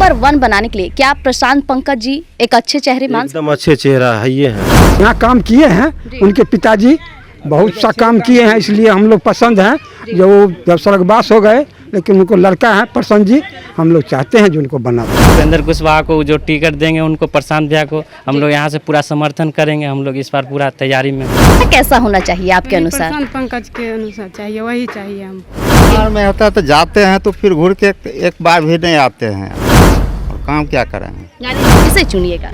Number 1 बनाने के लिए क्या प्रशांत पंकज जी एक अच्छे चेहरे मान? एकदम अच्छे चेहरा है ये है। यहाँ काम किए हैं उनके पिताजी, बहुत सा काम किए हैं, इसलिए हम लोग पसंद हैं। जो जब स्वर्गवास हो गए, लेकिन उनको लड़का है प्रसन्न जी, हम लोग चाहते हैं जो उनको बना। उपेंद्र कुशवाहा को जो टिकट देंगे उनको, प्रशांत भैया को हम लोग यहाँ से पूरा समर्थन करेंगे। हम लोग इस बार पूरा तैयारी में। कैसा होना चाहिए आपके अनुसार? प्रशांत पंकज के अनुसार चाहिए, वही चाहिए हम। बिहार में होता है तो जाते हैं, तो फिर घूर के एक बार भी नहीं आते हैं, और काम क्या करेंगे। यानी किसे चुनिएगा?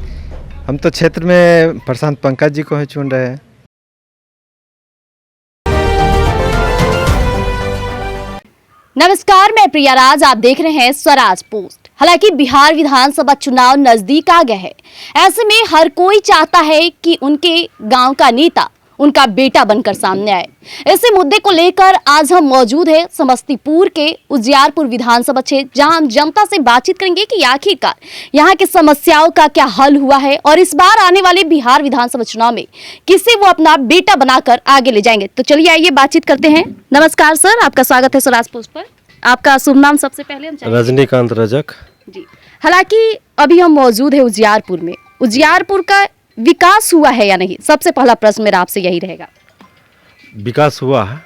हम तो क्षेत्र में प्रशांत पंकज जी को ही चुन रहे हैं। नमस्कार, मैं प्रिया राज, आप देख रहे हैं स्वराज पोस्ट। हालांकि बिहार विधानसभा चुनाव नजदीक आ गए हैं, ऐसे में हर कोई चाहता है कि उनके गांव का नेता उनका बेटा बनकर सामने आए। इसी मुद्दे को लेकर आज हम मौजूद हैं समस्तीपुर के उजियारपुर विधानसभा क्षेत्र, जहां हम जनता से बातचीत करेंगे कि आखिरकार यहां की समस्याओं का क्या हल हुआ है और इस बार आने वाले बिहार विधानसभा चुनाव में किसे वो अपना बेटा बनाकर आगे ले जाएंगे। तो चलिए आइए बातचीत करते हैं। नमस्कार सर, आपका स्वागत है स्वराज पोस्ट पर। आपका शुभ नाम सबसे पहले हम चाहेंगे। रजनीकांत रजक जी। हालांकि अभी हम मौजूद है उजियारपुर में। उजियारपुर का विकास हुआ है या नहीं, सबसे पहला प्रश्न मेरा आपसे यही रहेगा। विकास हुआ है।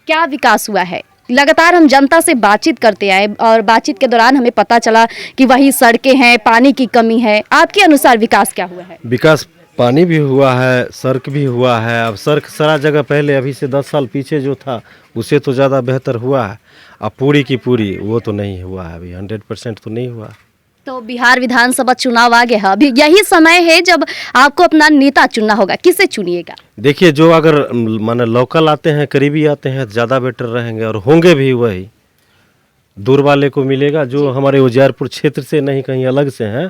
क्या विकास हुआ है? लगातार हम जनता से बातचीत करते आए और बातचीत के दौरान हमें पता चला कि वही सड़कें हैं, पानी की कमी है। आपके अनुसार विकास क्या हुआ है? विकास पानी भी हुआ है, सड़क भी हुआ है। अब सड़क सारा जगह पहले अभी से 10 साल पीछे जो था उससे तो ज़्यादा बेहतर हुआ है। अब पूरी की पूरी वो तो नहीं हुआ है, अभी 100% तो नहीं हुआ। तो बिहार विधानसभा चुनाव आ गया है, अभी यही समय है जब आपको अपना नेता चुनना होगा। किसे चुनिएगा? देखिए, जो अगर माने लोकल आते हैं, करीबी आते हैं, ज़्यादा बेटर रहेंगे और होंगे भी वही। दूर वाले को मिलेगा, जो हमारे उजियारपुर क्षेत्र से नहीं कहीं अलग से हैं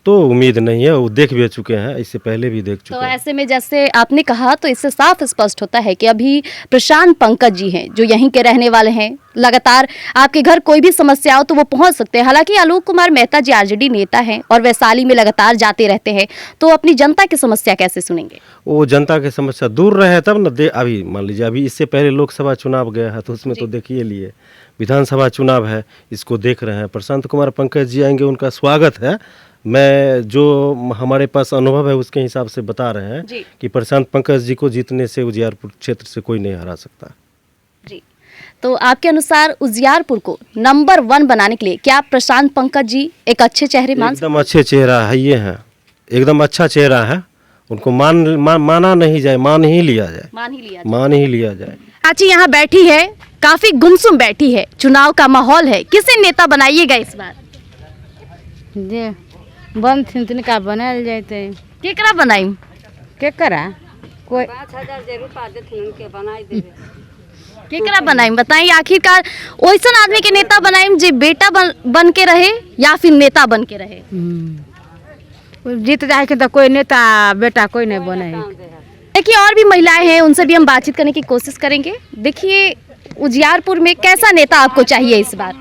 तो उम्मीद नहीं है। वो देख भी चुके हैं, इससे पहले भी देख चुके तो हैं। ऐसे में जैसे आपने कहा, तो इससे साफ स्पष्ट होता है कि अभी प्रशांत पंकज जी हैं जो यहीं के रहने वाले हैं। लगातार आपके घर कोई भी समस्या हो तो वो पहुंच सकते हैं। हालांकि आलोक कुमार मेहता जी आरजेडी नेता हैं और वैशाली में लगातार जाते रहते हैं, तो अपनी जनता की समस्या कैसे सुनेंगे? वो जनता की समस्या दूर रहे तब न। अभी मान लीजिए, अभी इससे पहले लोकसभा चुनाव गया है तो उसमें तो देखिए लिए, विधानसभा चुनाव है, इसको देख रहे हैं। प्रशांत कुमार पंकज जी आएंगे, उनका स्वागत है। मैं जो हमारे पास अनुभव है उसके हिसाब से बता रहे हैं कि प्रशांत पंकज जी को जीतने से उजियारपुर क्षेत्र से कोई नहीं हरा सकता जी। तो आपके अनुसार उजियारपुर को नंबर 1 बनाने के लिए क्या प्रशांत पंकज जी एक अच्छे चेहरे मान? एकदम अच्छे चेहरा है ये है, एकदम अच्छा चेहरा है। उनको माना नहीं जाए, मान ही लिया जाए। चाची यहाँ बैठी है, काफी गुमसुम बैठी है, चुनाव का माहौल है, किसे नेता बनाइएगा इस बार? जे बन तिनका बनाल जाते। केकरा बनाई? केकरा कोई 5,000 रुपया देथिन उनके बनाई देबे। केकरा बनाई बताइए। आखिरकार ओइसन आदमी के नेता बनाई जे बेटा बन के रहे या फिर नेता बन के रहे? जीत जाए के तो कोई नेता बेटा कोई नहीं बने। देखिए, और भी महिलाएं हैं, उनसे भी हम बातचीत करने की कोशिश करेंगे। देखिए, उजियारपुर में कैसा नेता आपको चाहिए इस बार?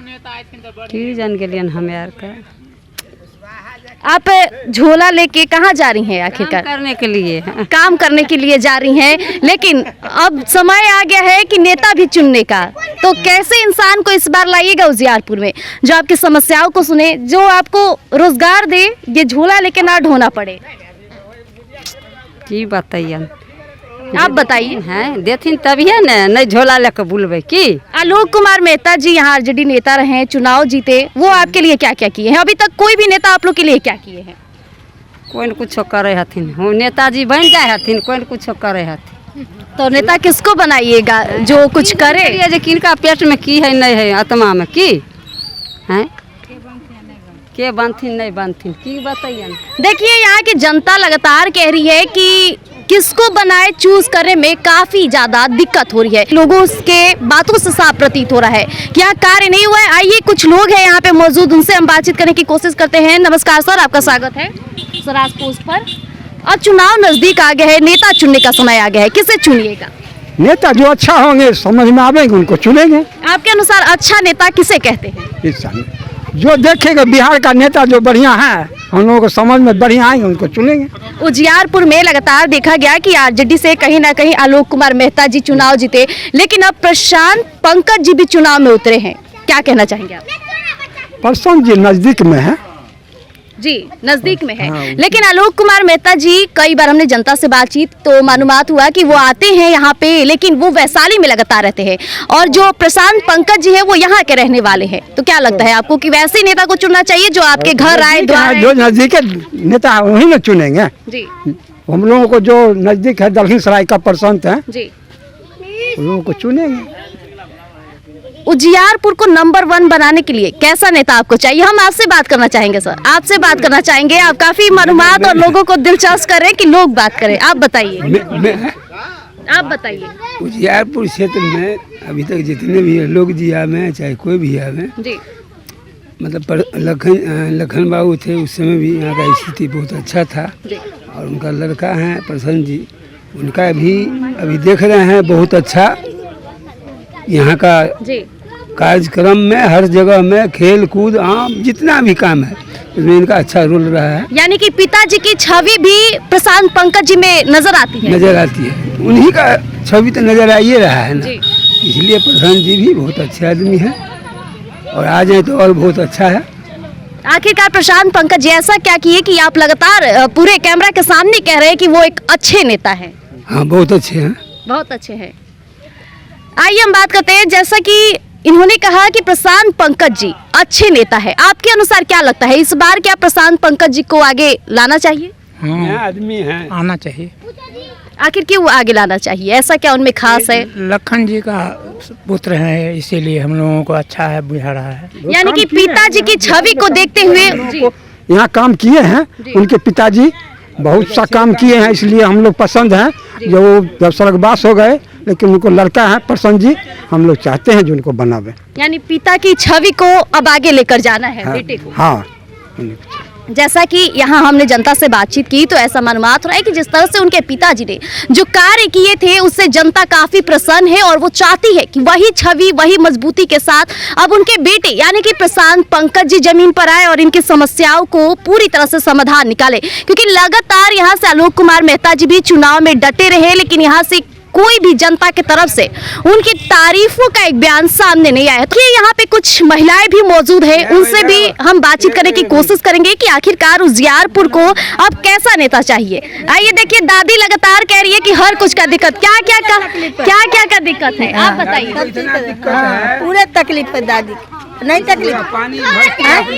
की जान के लिए हम यार का आप झोला लेके कहाँ जा रही हैं? आखिरकार करने के लिए, काम करने के लिए जा रही हैं, लेकिन अब समय आ गया है कि नेता भी चुनने का। तो कैसे इंसान को इस बार लाइएगा उजियारपुर में जो आपकी समस्याओं को सुने, जो आपको रोजगार दे, ये झोला लेके ना ढोना पड़े? की बताइए, आप बताइए। हैं देथिन तभी है ना, नहीं झोला लेकर बुलबे की। आलोक कुमार मेहता जी यहाँ आरजेडी नेता रहे, चुनाव जीते, वो आपके लिए क्या क्या किए हैं? अभी तक कोई भी नेता आप लोग के लिए क्या किए हैं? कोई न कुछ करे हथिन, हो नेताजी बन जाए हथिन, कोई न कुछ करे हथिन। तो नेता किसको बनाइएगा जो कुछ करे? जे किनका पेट में की है नहीं है, आत्मा में की है, के बनथिन नहीं बनथिन, की बताइए। देखिए, यहाँ की जनता लगातार कह रही है कि किसको बनाए चूज करने में काफी ज्यादा दिक्कत हो रही है। लोगों के बातों से साफ प्रतीत हो रहा है कि यहाँ कार्य नहीं हुआ है। आइए, कुछ लोग हैं यहाँ पे मौजूद, उनसे हम बातचीत करने की कोशिश करते हैं। नमस्कार सर, आपका स्वागत है स्वराज पोस्ट पर। अब चुनाव नजदीक आ गया है, नेता चुनने का समय आ गया है, किसे चुनिएगा? नेता जो अच्छा होंगे, समझ में आवेंगे, उनको चुनेंगे। आपके अनुसार अच्छा नेता किसे कहते हैं? इस समय जो देखेगा बिहार का नेता जो बढ़िया है, हम लोगों को समझ में बढ़िया आएंगे, उनको चुनेंगे। उजियारपुर में लगातार देखा गया कि आरजेडी से कहीं ना कहीं आलोक कुमार मेहता जी चुनाव जीते, लेकिन अब प्रशांत पंकज जी भी चुनाव में उतरे हैं। क्या कहना चाहेंगे आप? प्रशांत जी नज़दीक में है। जी नजदीक में है। हाँ, लेकिन आलोक कुमार मेहता जी, कई बार हमने जनता से बातचीत तो मालूमात हुआ कि वो आते हैं यहाँ पे, लेकिन वो वैशाली में लगातार रहते हैं, और जो प्रशांत पंकज जी है वो यहाँ के रहने वाले हैं। तो क्या लगता है आपको कि वैसे नेता को चुनना चाहिए जो आपके घर आए, द्वार जो नज़दीक नेता वही ना चुनेंगे। जी हम लोगों को जो नज़दीक है दलहन सराय का प्रशांत है, जी। उन लोगों को चुनेंगे। उजियारपुर को नंबर 1 बनाने के लिए कैसा नेता आपको चाहिए? हम आपसे बात करना चाहेंगे सर, आपसे बात करना चाहेंगे। आप काफी मालूमात और लोगों को दिलचस्प करें कि लोग बात करें। आप बताइए, आप बताइए। उजियारपुर क्षेत्र में अभी तक जितने भी लोग जी आए हैं, चाहे कोई भी आए, जी मतलब लखन बाबू थे उस समय भी यहाँ का स्थिति बहुत अच्छा था। और उनका लड़का है प्रसन्न जी, उनका भी अभी देख रहे हैं बहुत अच्छा यहाँ का जी कार्यक्रम में, हर जगह में खेल कूद आम जितना भी काम है उसमें इनका अच्छा रोल रहा है। यानी कि पिताजी की छवि भी प्रशांत पंकज जी में नजर आती है। नजर आती है, उन्हीं का छवि तो नजर आ ही रहा है ना। जी। इसलिए प्रधान जी भी बहुत अच्छे आदमी है और आ जाए तो और बहुत अच्छा है। आखिरकार प्रशांत पंकज जी ऐसा क्या किए कि आप लगातार पूरे कैमरा के सामने कह रहे हैं कि वो एक अच्छे नेता है? हाँ बहुत अच्छे हैं, बहुत अच्छे हैं। आइए हम बात करते हैं, जैसा कि इन्होंने कहा कि प्रशांत पंकज जी अच्छे नेता है, आपके अनुसार क्या लगता है इस बार क्या प्रशांत पंकज जी को आगे लाना चाहिए? हाँ आदमी है, आना चाहिए। आखिर क्यों आगे लाना चाहिए? ऐसा क्या उनमें खास है? लखन जी का पुत्र है, इसीलिए हम लोगों को अच्छा है बुझा रहा है। यानी कि पिताजी की छवि को देखते हुए यहाँ काम किए हैं, उनके पिताजी बहुत सा काम किए हैं, इसलिए हम लोग पसंद हैं। जो जब स्वर्गवास हो गए, लेकिन उनको लड़का है प्रसन्न जी, हम लोग चाहते हैं जो उनको बनावे। यानी पिता की छवि को अब आगे लेकर जाना है बेटे को। हाँ, जैसा कि यहाँ हमने जनता से बातचीत की तो ऐसा मालूमात हो रहा है कि जिस तरह से उनके पिताजी ने जो कार्य किए थे उससे जनता काफी प्रसन्न है और वो चाहती है कि वही छवि, वही मजबूती के साथ अब उनके बेटे यानी कि प्रशांत पंकज जी जमीन पर आए और इनकी समस्याओं को पूरी तरह से समाधान निकाले। क्योंकि लगातार यहाँ से आलोक कुमार मेहता जी भी चुनाव में डटे रहे, लेकिन यहाँ से कोई भी जनता की तरफ से उनकी तारीफों का एक बयान सामने नहीं आया। तो यहाँ पे कुछ महिलाएं भी मौजूद है, उनसे भी हम बातचीत करने की कोशिश करेंगे कि आखिरकार उजियारपुर को अब कैसा नेता चाहिए। आइए देखिए, दादी लगातार कह रही है कि हर कुछ का दिक्कत, क्या क्या का दिक्कत है आप बताइए। पूरे तकलीफ है दादी, नहीं तकलीफ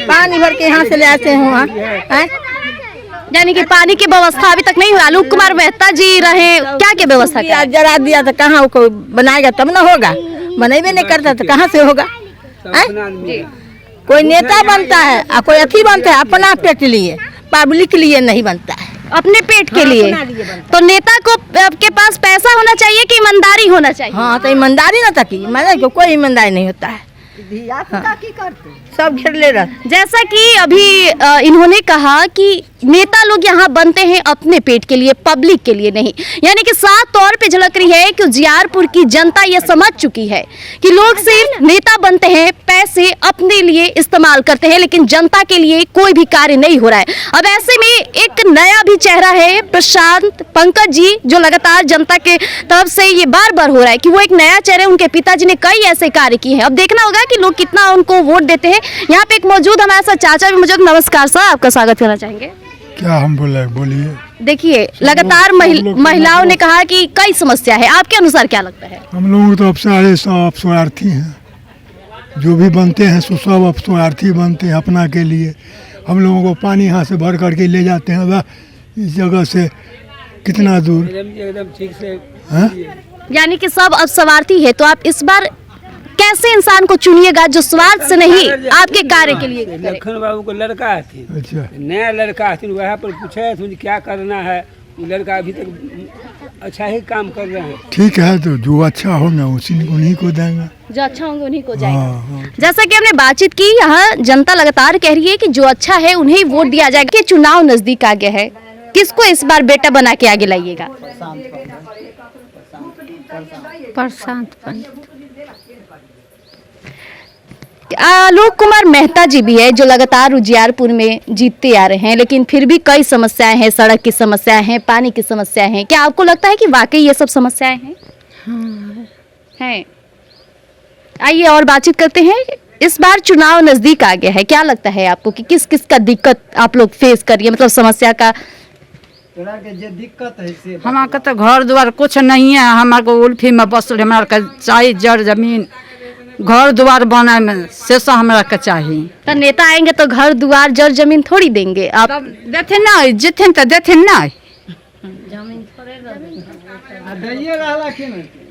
पानी भर के यहाँ से ले आते हैं। यानी कि पानी की व्यवस्था अभी तक नहीं हुआ। आलोक कुमार मेहता जी रहे, क्या क्या व्यवस्था की? जरा दिया तो कहाँ वो कोई बनाएगा तब ना होगा, बनेबे नहीं करता तो कहाँ से होगा? कोई नेता बनता है और कोई अथी बनता है अपना पेट लिए, पब्लिक के लिए नहीं बनता है, अपने पेट के लिए। तो नेता को आपके पास पैसा होना चाहिए कि ईमानदारी होना चाहिए? हाँ तो ईमानदारी ना तकी, मैंने कोई ईमानदारी नहीं होता है, सब घेर ले रहा। जैसा कि अभी इन्होंने कहा कि नेता लोग यहाँ बनते हैं अपने पेट के लिए, पब्लिक के लिए नहीं। यानी कि साफ तौर पे झलक रही है कि उजियारपुर की जनता ये समझ चुकी है कि लोग सिर्फ नेता बनते हैं, पैसे अपने लिए इस्तेमाल करते हैं, लेकिन जनता के लिए कोई भी कार्य नहीं हो रहा है। अब ऐसे में एक नया भी चेहरा है प्रशांत पंकज जी, जो लगातार जनता के तरफ से ये बार बार हो रहा है कि वो एक नया चेहरा। उनके पिताजी ने कई ऐसे कार्य किए हैं, अब देखना होगा कि लोग कितना उनको वोट देते हैं। यहाँ पे एक मौजूद हमारे साथ चाचा भी मौजूद। नमस्कार सर, आपका स्वागत करना चाहेंगे। क्या हम बोलिए। देखिए, लगातार महिलाओं ने कहा कि कई समस्या है, आपके अनुसार क्या लगता है? हम लोग तो अब सारे सब स्वार्थी हैं, जो भी बनते हैं सो सब अब स्वार्थी बनते हैं अपना के लिए। हम लोगों को पानी यहाँ से भर करके ले जाते हैं, वह इस जगह से कितना दूर एकदम ठीक से। यानी कि सब अब स्वार्थी है, तो आप इस बार कैसे इंसान को चुनिएगा जो स्वार्थ से नहीं आपके कार्य के लिए करे? लखन बाबू को लड़का है, अच्छा नया लड़का है, वहाँ पर पूछे क्या करना है, लड़का अभी तक अच्छा ही काम कर रहे हैं। ठीक है, तो जो अच्छा होगा उन्हीं को देंगे, जो अच्छा होंगे उन्हीं को जाएगा। हाँ। जैसा कि हमने बातचीत की, यहाँ जनता लगातार कह रही है कि जो अच्छा है उन्हें वोट दिया जाएगा। कि चुनाव नजदीक आ गया है, किसको इस बार बेटा बना के आगे लाइएगा? प्रशांत पंडित। आलोक कुमार मेहता जी भी है जो लगातार उजियारपुर में जीतते आ रहे हैं, लेकिन फिर भी कई समस्याएं हैं, सड़क की समस्याएं हैं, पानी की समस्याएं हैं। क्या आपको लगता है कि वाकई ये सब समस्याएं हैं? हाँ। हैं। आइए और बातचीत करते हैं। इस बार चुनाव नजदीक आ गया है, क्या लगता है आपको कि किस किस का दिक्कत आप लोग फेस करिए, मतलब समस्या का? हमारा के तो घर द्वार कुछ नहीं है, हमारे को उल्फी में बसल, हमारा के चाहिए जड़ जमीन, घर द्वार बनाए में से सब हमारा के चाहिए। तो नेता आएंगे तो घर दुआर जड़ जमीन थोड़ी देंगे आप? तब देते नहीं, जितने तो देते नहीं।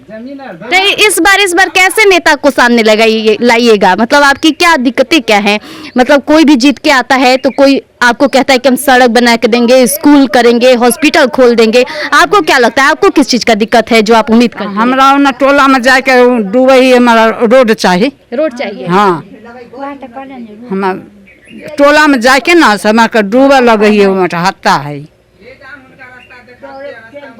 तो इस बार कैसे नेता को सामने लाइएगा, मतलब आपकी क्या दिक्कतें क्या हैं? मतलब कोई भी जीत के आता है तो कोई आपको कहता है कि हम सड़क बना के देंगे, स्कूल करेंगे, हॉस्पिटल खोल देंगे, आपको क्या लगता है, आपको किस चीज का दिक्कत है जो आप उम्मीद करते हैं? हमरा ना टोला में जाके डूबे ही हमारा रोड चाहिए। रोड चाहिए? हाँ, हम टोला में जाके ना हमारा डूबे लगे ही हत्ता है।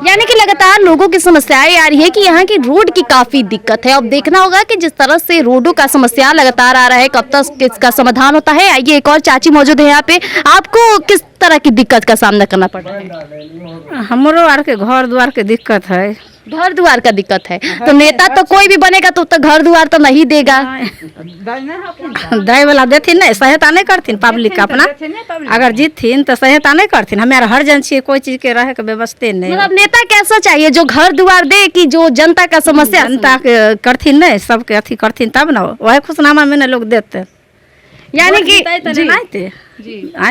यानी कि लगातार लोगों की समस्याएं आ रही है कि यहाँ की रोड की काफी दिक्कत है। अब देखना होगा कि जिस तरह से रोडों का समस्या लगातार आ रहा है, कब तक इसका समाधान होता है। आइए, एक और चाची मौजूद है यहाँ पे, आपको किस तरह की दिक्कत का सामना करना पड़ रहा है? हमरो आर के घर द्वार के दिक्कत है। घर द्वार का दिक्कत है तो नेता तो कोई भी बनेगा तो घर द्वार तो नहीं देगा। दे वाला देथिन नहीं, सहायता नहीं करथिन पब्लिक अपना, अगर जीतथिन तो सहायता नहीं करथिन। हमारे हर जन छे, कोई चीज के रहे के व्यवस्था नहीं। मतलब नेता कैसा चाहिए जो घर द्वार दे कि जो जनता का समस्या जनता के करथिन नहीं, सबके अथी करथिन तब ना वही खुशनामा में लोग देते। यानी कि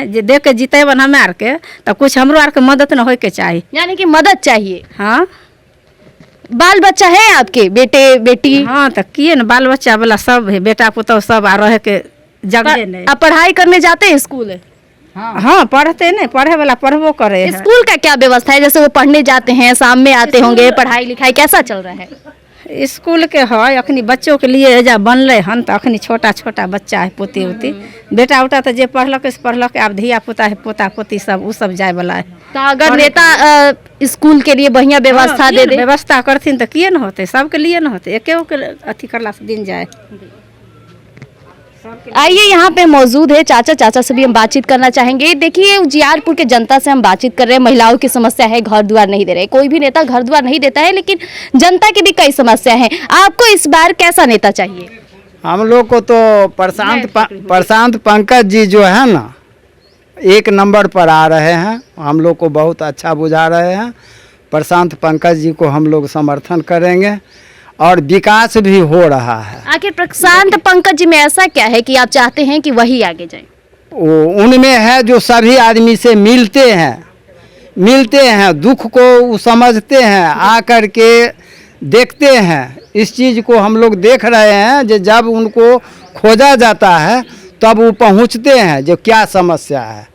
जे देख के जीते बन हमें आर के तो कुछ हमरो आर के मदद न होए के चाहिए। यानी कि मदद चाहिए। हाँ, बाल बच्चा है आपके, बेटे बेटी? हाँ, तो किए न बाल बच्चा वाला सब है, बेटा पुतौ सब आ रहे के जगह नहीं। आप पढ़ाई करने जाते हैं स्कूल? हाँ, पढ़ते नहीं, पढ़े वाला पढ़बो करे। स्कूल का क्या व्यवस्था है? जैसे वो पढ़ने जाते हैं, शाम में आते होंगे, पढ़ाई लिखाई कैसा चल रहा है? स्कूल के है अखनी बच्चों के लिए एजा बनले हन, तो अखनी छोटा छोटा बच्चा है, पोती उती बेटा उटा तो जे पढ़लक से पढ़लक, अब धिया पुता है, पोता पोती सब उ सब जाए वाला है। तो अगर नेता स्कूल के लिए बढ़िया व्यवस्था दे दे, व्यवस्था करथिन तो किए न होते, सबके लिए न होते, एके के अथी करला से दिन जाए। आइए, यहाँ पे मौजूद है चाचा से भी हम बातचीत करना चाहेंगे। देखिए, उजियारपुर के जनता से हम बातचीत कर रहे हैं। महिलाओं की समस्या है, घर द्वार नहीं दे रहे, कोई भी नेता घर द्वार नहीं देता है, लेकिन जनता की भी कई समस्या है। आपको इस बार कैसा नेता चाहिए? हम लोग को तो प्रशांत पंकज जी जो है ना, एक नंबर पर आ रहे हैं, हम लोग को बहुत अच्छा बुझा रहे हैं। प्रशांत पंकज जी को हम लोग समर्थन करेंगे और विकास भी हो रहा है। आखिर प्रशांत पंकज जी में ऐसा क्या है कि आप चाहते हैं कि वही आगे जाए? उनमें है जो सभी आदमी से मिलते हैं, दुख को वो समझते हैं, आकर के देखते हैं। इस चीज़ को हम लोग देख रहे हैं, जो जब उनको खोजा जाता है तब वो पहुंचते हैं, जो क्या समस्या है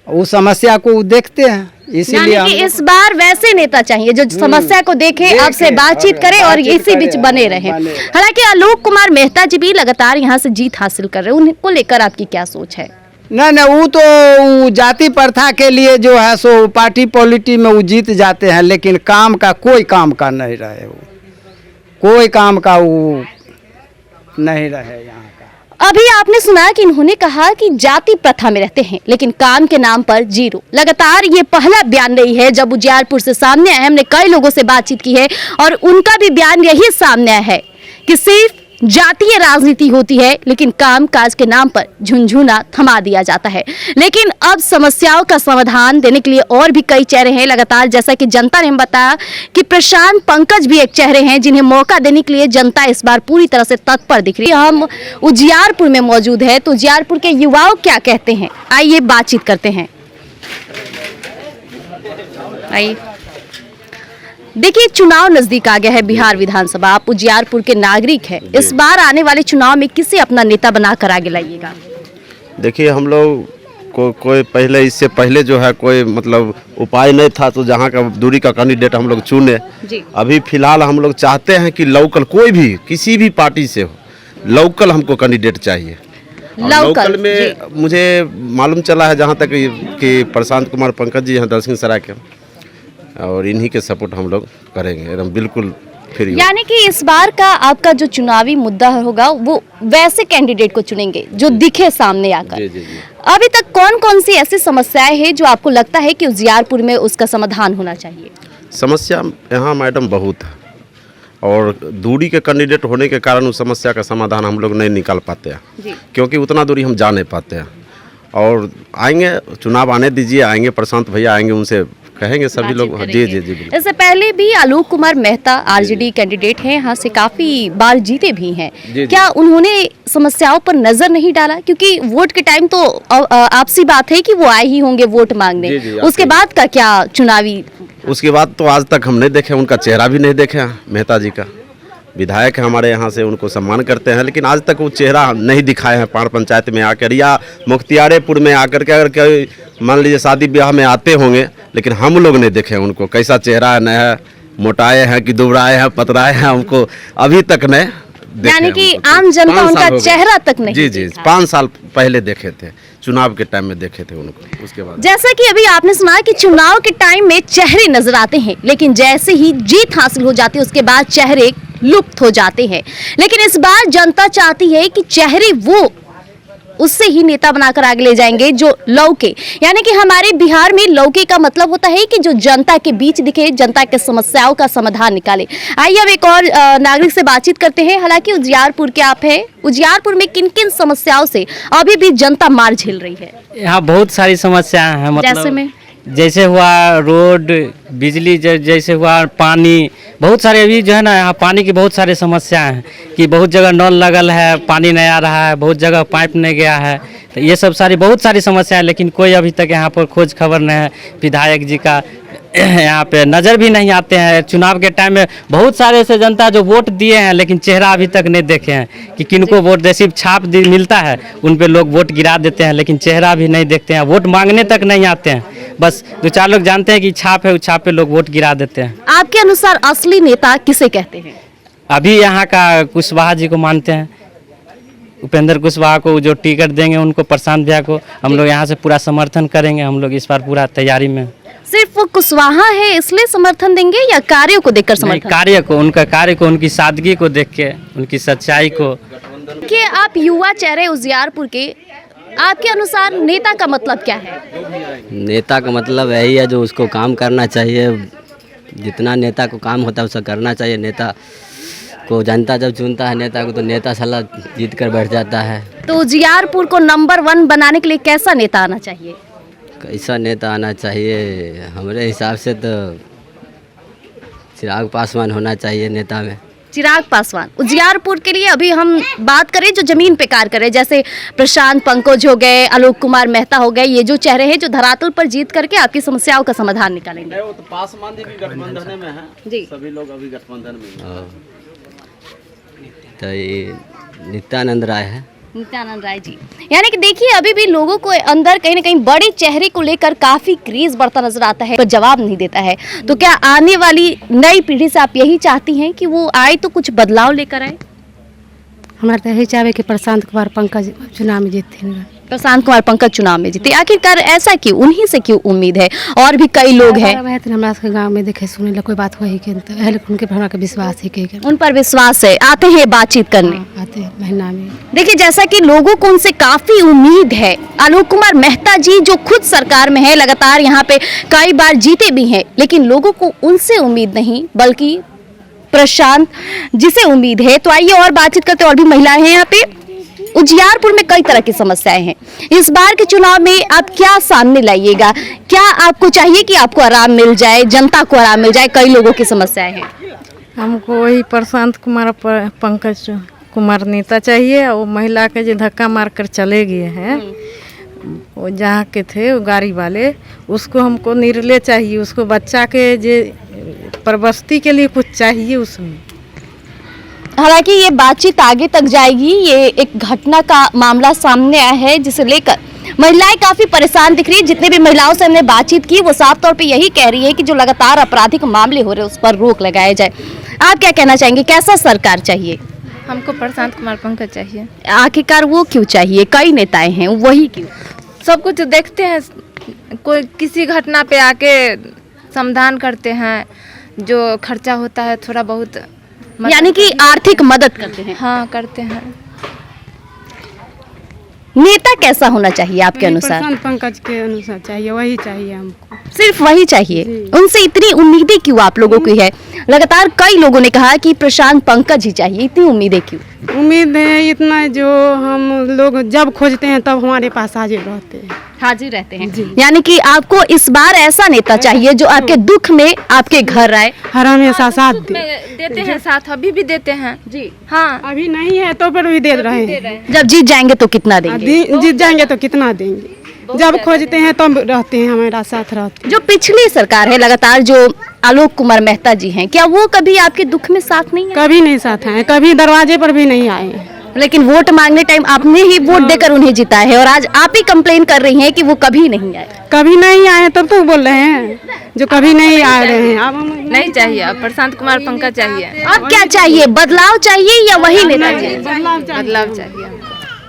उस समस्या को वो देखते हैं। इसीलिए यानी कि इस बार वैसे नेता चाहिए जो समस्या को देखे, आपसे बातचीत करे और इसी बीच बने रहे। हालांकि आलोक कुमार मेहता जी भी लगातार यहाँ से जीत हासिल कर रहे हैं, उनको लेकर आपकी क्या सोच है? नहीं, वो तो जाति प्रथा के लिए जो है सो पार्टी पॉलिटी में वो जीत जाते हैं, लेकिन काम का कोई काम का नहीं रहे, वो कोई काम का वो नहीं रहे यहाँ। अभी आपने सुना कि इन्होंने कहा कि जाति प्रथा में रहते हैं लेकिन काम के नाम पर जीरो। लगातार ये पहला बयान नहीं है जब उजियारपुर से सामने आया। हमने कई लोगों से बातचीत की है और उनका भी बयान यही सामने आया है कि सिर्फ जातीय राजनीति होती है लेकिन काम काज के नाम पर झुनझुना थमा दिया जाता है। लेकिन अब समस्याओं का समाधान देने के लिए और भी कई चेहरे हैं लगातार, जैसा कि जनता ने बताया कि प्रशांत पंकज भी एक चेहरे हैं जिन्हें मौका देने के लिए जनता इस बार पूरी तरह से तत्पर दिख रही है। हम उजियारपुर में मौजूद है तो उजियारपुर के युवाओं क्या कहते हैं, आइए बातचीत करते हैं। आइए, देखिए, चुनाव नजदीक आ गया है, बिहार विधानसभा। आप उजियारपुर के नागरिक हैं, इस बार आने वाले चुनाव में किसे अपना नेता बनाकर आगे लाइएगा? देखिए, हम लोग को कोई पहले, इससे पहले जो है कोई मतलब उपाय नहीं था, तो जहाँ का दूरी का कैंडिडेट हम लोग चुने। अभी फिलहाल हम लोग चाहते हैं कि लोकल, कोई भी किसी भी पार्टी से हो, लोकल हमको कैंडिडेट चाहिए। लोकल में मुझे मालूम चला है जहाँ तक कि प्रशांत कुमार पंकज जी हैं दलसिंह सराय के, और इन्हीं के सपोर्ट हम लोग करेंगे एकदम बिल्कुल फ्री। यानी कि इस बार का आपका जो चुनावी मुद्दा होगा वो वैसे कैंडिडेट को चुनेंगे जो दिखे सामने आकर। जी। अभी तक कौन कौन सी ऐसी समस्याएं हैं जो आपको लगता है कि उजियारपुर में उसका समाधान होना चाहिए? समस्या यहाँ मैडम बहुत है और दूरी के कैंडिडेट होने के कारण उस समस्या का समाधान हम लोग नहीं निकाल पाते हैं, क्योंकि उतना दूरी हम जा नहीं पाते हैं। और आएंगे, चुनाव आने दीजिए, आएंगे प्रशांत भैया आएंगे, उनसे कहेंगे सभी लोग। जी जी जी बिल्कुल। इससे पहले भी आलोक कुमार मेहता आरजेडी कैंडिडेट हैं, यहाँ से काफी बार जीते भी हैं। क्या उन्होंने समस्याओं पर नजर नहीं डाला? क्योंकि वोट के टाइम तो आपसी बात है कि वो आए ही होंगे वोट मांगने, उसके बाद का क्या चुनावी? उसके बाद तो आज तक हम नहीं देखे, उनका चेहरा भी नहीं देखे मेहता जी का। विधायक है हमारे यहाँ से, उनको सम्मान करते हैं, लेकिन आज तक वो चेहरा नहीं दिखाए हैं पाड़ पंचायत में आकर या मुख्तियारपुर में आकर के। अगर कोई मान लीजिए शादी ब्याह में आते होंगे, लेकिन हम लोग नहीं देखे उनको कैसा चेहरा है, न है मोटाए हैं कि दुबराए हैं पतराए हैं, हमको अभी तक नहीं देखे। यानी कि आम जनता उनका चेहरा तक नहीं? जी जी 5 साल पहले देखे थे, चुनाव के टाइम में देखे थे उनको। उसके बाद जैसा कि अभी आपने सुना कि चुनाव के टाइम में चेहरे नजर आते हैं, लेकिन जैसे ही जीत हासिल हो जाती है उसके बाद चेहरे लुप्त हो जाते हैं। लेकिन इस बार जनता चाहती है कि चेहरे वो उससे ही नेता बनाकर आगे ले जाएंगे जो लौके, यानी कि हमारे बिहार में लौके का मतलब होता है कि जो जनता के बीच दिखे, जनता के समस्याओं का समाधान निकाले। आइए अब एक और नागरिक से बातचीत करते हैं। हालांकि उजियारपुर के आप हैं, उजियारपुर में किन किन समस्याओं से अभी भी जनता मार झेल रही है? यहाँ बहुत सारी समस्याएं हैं, मतलब जैसे में जैसे हुआ रोड, बिजली, जैसे हुआ पानी, बहुत सारे अभी जो है ना यहाँ पानी की बहुत सारी समस्याएं हैं कि बहुत जगह नल लगल है, पानी नहीं आ रहा है, बहुत जगह पाइप नहीं गया है। तो ये सब सारी बहुत सारी समस्याएं, लेकिन कोई अभी तक यहाँ पर खोज खबर नहीं है। विधायक जी का यहाँ पे नज़र भी नहीं आते हैं। चुनाव के टाइम में बहुत सारे ऐसे जनता जो वोट दिए हैं लेकिन चेहरा अभी तक नहीं देखे हैं कि किनको वोट दे। सिर्फ छाप मिलता है, उन पे लोग वोट गिरा देते हैं, लेकिन चेहरा भी नहीं देखते हैं, वोट मांगने तक नहीं आते हैं। बस 2-4 लोग जानते हैं कि छाप है, उस छाप पे लोग वोट गिरा देते हैं। आपके अनुसार असली नेता किसे कहते हैं? अभी यहाँ का कुशवाहा जी को मानते हैं, उपेंद्र कुशवाहा को। जो टिकट देंगे उनको, प्रशांत भैया को, हम लोग यहाँ से पूरा समर्थन करेंगे। हम लोग इस बार पूरा तैयारी में। सिर्फ वो कुशवाहा है इसलिए समर्थन देंगे या कार्यों को देखकर समर्थन? कार्य को, उनका कार्य को, उनकी सादगी को देख के, उनकी सच्चाई को। कि आप युवा चेहरे उजियारपुर के, आपके अनुसार नेता का मतलब क्या है? नेता का मतलब यही है जो उसको काम करना चाहिए, जितना नेता को काम होता है उसका करना चाहिए। नेता को जनता जब चुनता है नेता को, तो नेता साला जीत कर बैठ जाता है। तो उजियारपुर को नंबर 1 बनाने के लिए कैसा नेता आना चाहिए? कैसा नेता आना चाहिए? हमारे हिसाब से तो चिराग पासवान होना चाहिए नेता में। चिराग पासवान उजियारपुर के लिए। अभी हम बात करें जो जमीन पे कार्य करे, जैसे प्रशांत पंकज हो गए, आलोक कुमार मेहता हो गए, ये जो चेहरे हैं जो धरातल पर जीत करके आपकी समस्याओं का समाधान निकालेंगे। वो तो पासवान जी भी गठबंधन में है जी, सभी लोग अभी गठबंधन में हैं। तो ये नित्यानंद राय है, नित्यानंद राय जी। यानी कि देखिए अभी भी लोगों को अंदर कहीं ना कहीं बड़े चेहरे को लेकर काफी क्रेज बढ़ता नजर आता है, पर जवाब नहीं देता है। तो क्या आने वाली नई पीढ़ी से आप यही चाहती हैं कि वो आए तो कुछ बदलाव लेकर आए? हमारे तो यही चाहे कि प्रशांत कुमार पंकज चुनाव में जीते। प्रशांत कुमार पंकज चुनाव में जीते, आखिरकार ऐसा क्यों? उन्हीं से क्यों उम्मीद है? और भी कई लोग हैं हमारे गाँव में देखे सुने ला कोई बात हो ही के, उनके पर हमारा विश्वास है कि उन पर विश्वास है, आते हैं बातचीत करने, आते हैं महीना में। देखिए जैसा कि लोगों को उनसे काफी उम्मीद है। आलोक कुमार मेहता जी जो खुद सरकार में है, लगातार यहाँ पे कई बार जीते भी हैं, लेकिन लोगों को उनसे उम्मीद नहीं बल्कि प्रशांत जिसे उम्मीद है। तो आइए और बातचीत करते हैं, और भी महिलाएं हैं यहाँ पे। उजियारपुर में कई तरह की समस्याएं हैं, इस बार के चुनाव में आप क्या सामने लाइएगा? क्या आपको चाहिए कि आपको आराम मिल जाए, जनता को आराम मिल जाए? कई लोगों की समस्याएं हैं। हमको वही प्रशांत कुमार पंकज कुमार नेता चाहिए। और महिला के जो धक्का मार कर चले गए हैं, वो जहाँ के थे वो गाड़ी वाले, उसको हमको निर्णय चाहिए। उसको बच्चा के जे प्रबस्ती के लिए कुछ चाहिए उसमें। हालांकि ये बातचीत आगे तक जाएगी। ये एक घटना का मामला सामने आया है जिसे लेकर महिलाएं काफी परेशान दिख रही है। जितने भी महिलाओं से हमने बातचीत की वो साफ तौर पे यही कह रही है कि जो लगातार आपराधिक मामले हो रहे हैं उस पर रोक लगाया जाए। आप क्या कहना चाहेंगे, कैसा सरकार चाहिए? हमको प्रशांत कुमार पंकज चाहिए। आखिरकार वो क्यों चाहिए? कई नेताएं हैं, वही क्यों? सब कुछ देखते हैं, कोई किसी घटना पे आके समाधान करते हैं, जो खर्चा होता है थोड़ा बहुत, यानी कि आर्थिक मदद करते हैं। हाँ करते हैं। नेता कैसा होना चाहिए आपके अनुसार? प्रशांत पंकज के अनुसार चाहिए, वही चाहिए हमको। सिर्फ वही चाहिए? उनसे इतनी उम्मीदें क्यों आप लोगों की है? लगातार कई लोगों ने कहा कि प्रशांत पंकज ही चाहिए, इतनी उम्मीदें क्यों? उम्मीद है इतना, जो हम लोग जब खोजते हैं तब हमारे पास हाजिर रहते हैं। हाजिर रहते हैं, यानी कि आपको इस बार ऐसा नेता चाहिए जो आपके दुख में आपके घर आए, हर हमेशा साथ देते हैं साथ, अभी भी देते हैं जी। हाँ, अभी नहीं है तो पर भी दे रहे हैं। जब जीत जाएंगे तो कितना देंगे? जीत जाएंगे तो कितना देंगे, जब खोजते हैं तब रहते हैं, हमारा साथ रहते हैं। जो पिछली सरकार है लगातार, जो आलोक कुमार मेहता जी हैं, क्या वो कभी आपके दुख में साथ नहीं आए? कभी नहीं साथ आए, कभी दरवाजे पर भी नहीं आए। लेकिन वोट मांगने टाइम आपने ही वोट देकर उन्हें जिताया है, और आज आप ही कंप्लेन कर रही हैं कि वो कभी नहीं आए। कभी नहीं आए तब तो बोल रहे हैं जो कभी नहीं आ रहे हैं। अब नहीं चाहिए, अब प्रशांत कुमार पंकज चाहिए। अब क्या चाहिए? बदलाव चाहिए या वही नेता चाहिए? बदलाव चाहिए।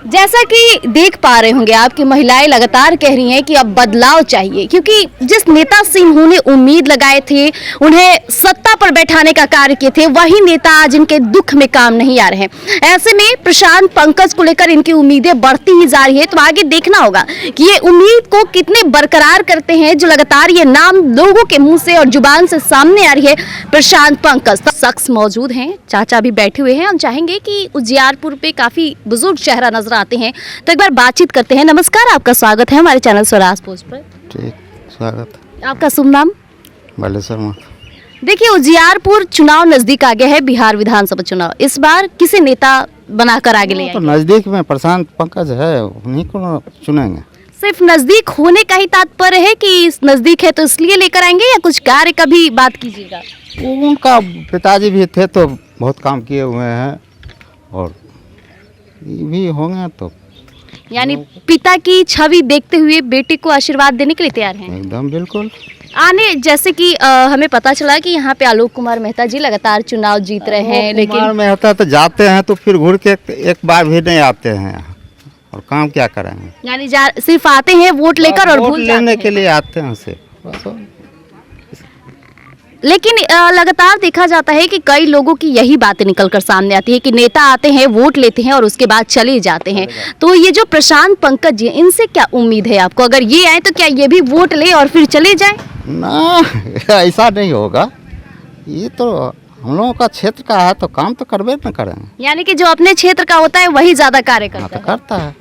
जैसा कि देख पा रहे होंगे आप कि महिलाएं लगातार कह रही हैं कि अब बदलाव चाहिए, क्योंकि जिस नेता से उन्होंने उम्मीद लगाए थे, उन्हें सत्ता पर बैठाने का कार्य किए थे, वही नेता आज इनके दुख में काम नहीं आ रहे हैं। ऐसे में प्रशांत पंकज को लेकर इनकी उम्मीदें बढ़ती ही जा रही है। तो आगे देखना होगा कि ये उम्मीद को कितने बरकरार करते हैं, जो लगातार ये नाम लोगों के मुंह से और जुबान से सामने आ रही है, प्रशांत पंकज। शख्स मौजूद हैं, चाचा भी बैठे हुए हैं। हम चाहेंगे कि उजियारपुर पे काफी बुजुर्ग चेहरा नजर आते हैं, तो एक बार बातचीत करते हैं। नमस्कार, आपका स्वागत है हमारे चैनल स्वराज पोस्ट पर। ठीक, स्वागत। आपका शुभ नाम? बालेश्वर महतो। देखिए, उजियारपुर चुनाव नजदीक आ गया है, बिहार विधानसभा चुनाव। इस बार किसे नेता बनाकर आगे ले तो आएंगे? नजदीक में प्रशांत पंकज है, उन्हीं को चुनेंगे। सिर्फ नजदीक होने का ही तात्पर्य है कि नजदीक है तो इसलिए लेकर आएंगे, या कुछ कार्य का भी बात कीजिएगा? उनका पिताजी भी थे तो बहुत काम किए हुए हैं, और ये भी होंगे तो यानी पिता की छवि देखते हुए बेटे को आशीर्वाद देने के लिए तैयार हैं? एकदम बिल्कुल। आने जैसे कि हमें पता चला कि यहाँ पे आलोक कुमार मेहता जी लगातार चुनाव जीत रहे हैं, कुमार लेकिन मेहता तो जाते हैं तो फिर घूर के एक बार भी नहीं आते हैं यहाँ, और काम क्या करेंगे? यानी सिर्फ आते हैं वोट लेकर और वोट भूल जाते लेने हैं। के लिए आते हैं सिर्फ। लेकिन लगातार देखा जाता है कि कई लोगों की यही बातें निकलकर सामने आती है कि नेता आते हैं, वोट लेते हैं और उसके बाद चले जाते हैं। तो ये जो प्रशांत पंकज जी, इनसे क्या उम्मीद है आपको? अगर ये आए तो क्या ये भी वोट ले और फिर चले जाए? ना, ऐसा नहीं होगा। ये तो हम लोगों का क्षेत्र का है तो काम तो करबे न करेंगे। यानी कि जो अपने क्षेत्र का होता है वही ज्यादा कार्य करता है। करता है।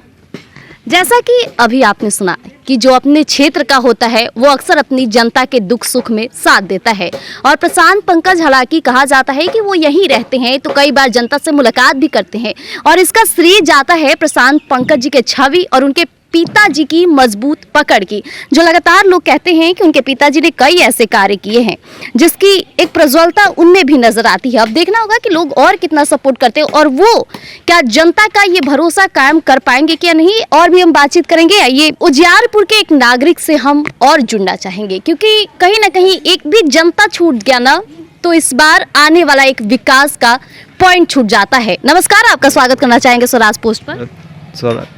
जैसा कि अभी आपने सुना कि जो अपने क्षेत्र का होता है वो अक्सर अपनी जनता के दुख सुख में साथ देता है, और प्रशांत पंकज, हालांकि कहा जाता है कि वो यहीं रहते हैं तो कई बार जनता से मुलाकात भी करते हैं, और इसका श्रेय जाता है प्रशांत पंकज जी के छवि और उनके पिताजी की मजबूत पकड़ की, जो लगातार लोग कहते हैं कि उनके पिताजी ने कई ऐसे कार्य किए हैं जिसकी एक प्रज्वलता उनमें भी नजर आती है। अब देखना होगा कि लोग और कितना सपोर्ट करते हैं, और वो क्या जनता का ये भरोसा कायम कर पाएंगे क्या नहीं, और भी हम बातचीत करेंगे। ये उजियारपुर के एक नागरिक से हम और जुड़ना चाहेंगे, क्योंकि कहीं ना कहीं एक भी जनता छूट गया ना तो इस बार आने वाला एक विकास का पॉइंट छूट जाता है। नमस्कार, आपका स्वागत करना चाहेंगे स्वराज पोस्ट पर।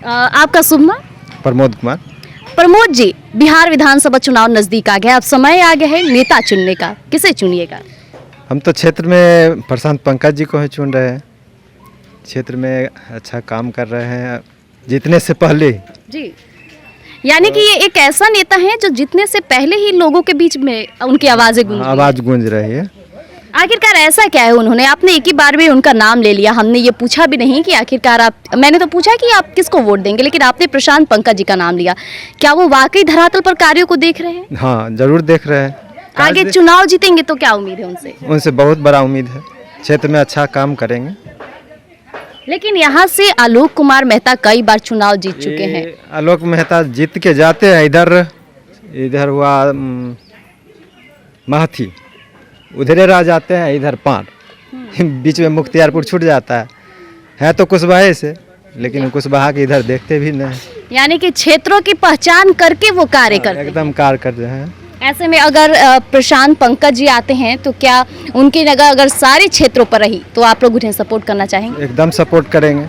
आपका शुभ नाम? प्रमोद कुमार। प्रमोद जी, बिहार विधानसभा चुनाव नजदीक आ गया, अब समय आ गया है नेता चुनने का, किसे चुनिएगा? हम तो क्षेत्र में प्रशांत पंकज जी को ही चुन रहे हैं। क्षेत्र में अच्छा काम कर रहे हैं जीतने से पहले जी। यानी कि ये एक ऐसा नेता है जो जीतने से पहले ही लोगों के बीच में उनकी आवाजें गूंज रही है। आखिरकार ऐसा क्या है उन्होंने? आपने एक ही बार में उनका नाम ले लिया, हमने ये पूछा भी नहीं कि आखिरकार मैंने तो पूछा कि आप किसको वोट देंगे, लेकिन आपने प्रशांत पंकज जी का नाम लिया। क्या वो वाकई धरातल पर कार्यों को देख रहे हैं? हाँ, जरूर देख रहे हैं। आगे चुनाव जीतेंगे तो क्या उम्मीद है उनसे? उनसे बहुत बड़ा उम्मीद है, क्षेत्र में अच्छा काम करेंगे। लेकिन यहाँ से आलोक कुमार मेहता कई बार चुनाव जीत चुके हैं। आलोक मेहता जीत के जाते हैं, इधर हुआ महाथी, उधर रह जाते हैं, इधर पार बीच में मुख्तियारपुर छूट जाता है तो कुशवाहा से, लेकिन कुशवाहा के इधर देखते भी नहीं। यानी कि क्षेत्रों की पहचान करके वो कार्य करते हैं। एकदम कार्य कर रहे हैं। ऐसे में अगर प्रशांत पंकज जी आते हैं तो क्या उनकी नजर अगर सारे क्षेत्रों पर रही तो आप लोग उन्हें सपोर्ट करना चाहेंगे? एकदम सपोर्ट करेंगे।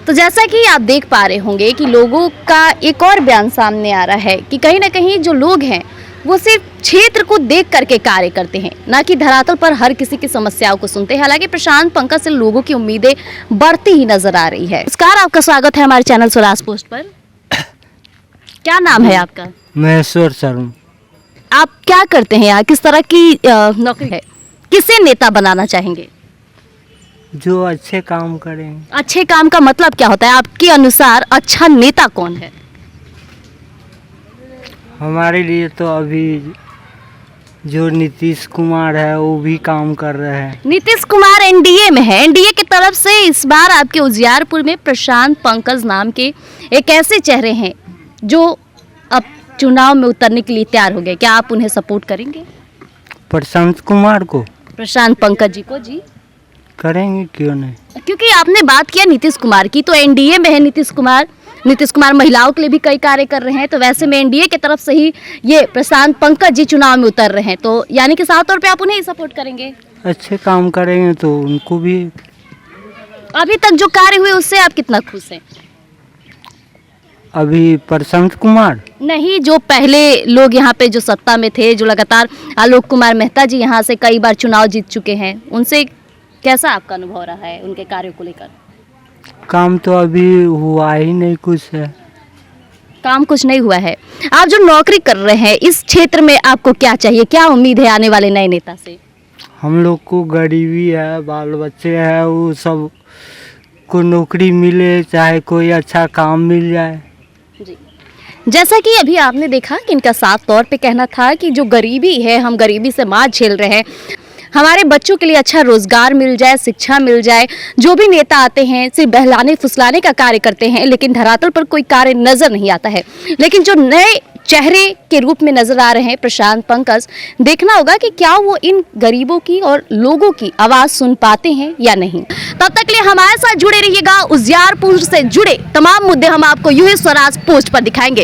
तो जैसा कि आप देख पा रहे होंगे कि लोगों का एक और बयान सामने आ रहा है कि कहीं ना कहीं जो लोग हैं वो सिर्फ क्षेत्र को देख करके कार्य करते हैं, ना कि धरातल पर हर किसी की समस्याओं को सुनते हैं। हालांकि प्रशांत पंकज से लोगों की उम्मीदें बढ़ती ही नजर आ रही है। नमस्कार, आपका स्वागत है हमारे चैनल स्वराज पोस्ट पर। क्या नाम है आपका? महेश्वर शर्मा। आप क्या करते हैं यहाँ, किस तरह की नौकरी है? किसे नेता बनाना चाहेंगे? जो अच्छे काम करें। अच्छे काम का मतलब क्या होता है आपके अनुसार? अच्छा नेता कौन है? हमारे लिए तो अभी जो नीतीश कुमार है वो भी काम कर रहे हैं। नीतीश कुमार एनडीए में है। एनडीए की तरफ से इस बार आपके उजियारपुर में प्रशांत पंकज नाम के एक ऐसे चेहरे हैं जो अब चुनाव में उतरने के लिए तैयार हो गए। क्या आप उन्हें सपोर्ट करेंगे? प्रशांत कुमार को? प्रशांत पंकज जी को जी करेंगे, क्यों नहीं। क्योंकि आपने बात किया नीतीश कुमार की, तो एनडीए में है नीतीश कुमार महिलाओं के लिए भी कई कार्य कर रहे हैं, तो वैसे में एनडीए की तरफ से ही ये प्रशांत पंकज जी चुनाव में उतर रहे हैं, तो यानी कि साफ तौर पे आप उन्हें ही सपोर्ट करेंगे। अच्छे काम करेंगे तो उनको भी। अभी तक जो कार्य हुए उससे आप कितना खुश हैं? अभी प्रशांत कुमार नहीं, जो पहले लोग यहाँ पे जो सत्ता में थे, जो लगातार आलोक कुमार मेहता जी यहाँ से कई बार चुनाव जीत चुके हैं, उनसे कैसा आपका अनुभव रहा है उनके कार्यों को लेकर? काम तो अभी हुआ ही नहीं, कुछ है काम कुछ नहीं हुआ है। आप जो नौकरी कर रहे हैं इस क्षेत्र में आपको क्या चाहिए, क्या उम्मीद है आने वाले नए नेता से? हम लोग को गरीबी है, बाल बच्चे हैं, वो सब को नौकरी मिले, चाहे कोई अच्छा काम मिल जाए। जैसा कि अभी आपने देखा कि इनका साफ तौर पे कहना था कि जो गरीबी है, हम गरीबी से मार झेल रहे हैं, हमारे बच्चों के लिए अच्छा रोजगार मिल जाए, शिक्षा मिल जाए। जो भी नेता आते हैं सिर्फ बहलाने फुसलाने का कार्य करते हैं, लेकिन धरातल पर कोई कार्य नजर नहीं आता है। लेकिन जो नए चेहरे के रूप में नजर आ रहे हैं प्रशांत पंकज, देखना होगा कि क्या वो इन गरीबों की और लोगों की आवाज सुन पाते हैं या नहीं। तब तक के लिए हमारे साथ जुड़े रहिएगा। उजियारपुर से जुड़े तमाम मुद्दे हम आपको यूं ही स्वराज पोस्ट पर दिखाएंगे।